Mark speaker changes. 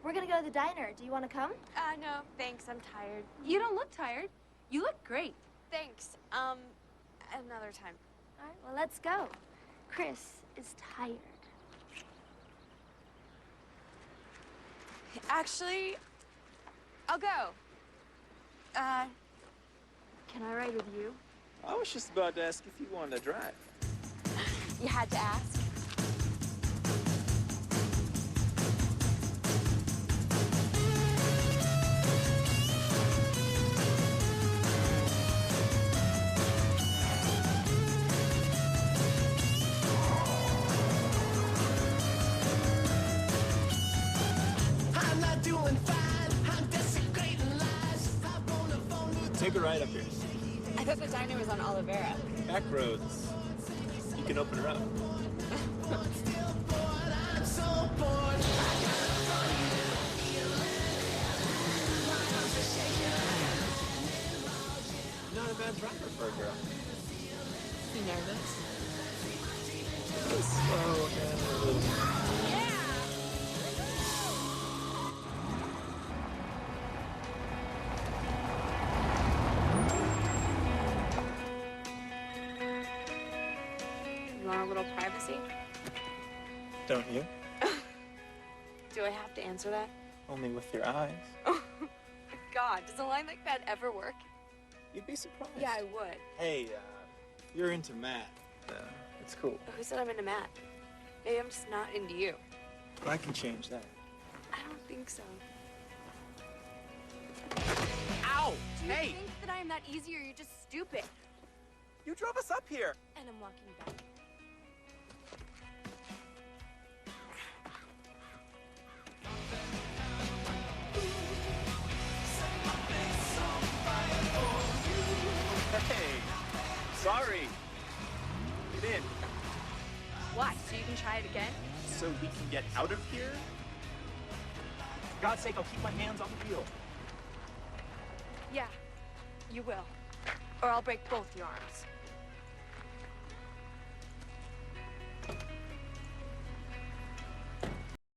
Speaker 1: We're gonna go to the diner. Do you want to come?
Speaker 2: No, thanks. I'm tired.
Speaker 3: You don't look tired. You look great.
Speaker 2: Thanks. Another time.
Speaker 1: All right, well, let's go. Chris is tired.
Speaker 2: Actually, I'll go.
Speaker 1: Can I ride with you?
Speaker 4: I was just about to ask if you wanted to drive.
Speaker 2: You had to ask.
Speaker 4: Take a ride up here.
Speaker 2: I thought the diner was on Olivera.
Speaker 4: Back roads. You can open her up. Not a bad driver for a girl.
Speaker 2: You nervous?
Speaker 4: Slow and
Speaker 2: Yeah! You want a little privacy?
Speaker 4: Don't you?
Speaker 2: Do I have to answer that?
Speaker 4: Only with your eyes.
Speaker 2: Oh, God, does a line like that ever work?
Speaker 4: You'd be surprised.
Speaker 2: Yeah, I would.
Speaker 4: Hey, you're into Matt. It's cool.
Speaker 2: Who said I'm into Matt? Maybe I'm just not into you.
Speaker 4: I can change that.
Speaker 2: I don't think so.
Speaker 4: Ow!
Speaker 2: Do you
Speaker 4: Hey!
Speaker 2: think that I am that easy or you're just stupid?
Speaker 4: You drove us up here.
Speaker 2: And I'm walking back.
Speaker 4: Hey! Sorry. Get in.
Speaker 2: Why? So you can try it again?
Speaker 4: So we can get out of here? For God's sake, I'll keep my hands on the wheel.
Speaker 2: Yeah, you will. Or I'll break both your arms.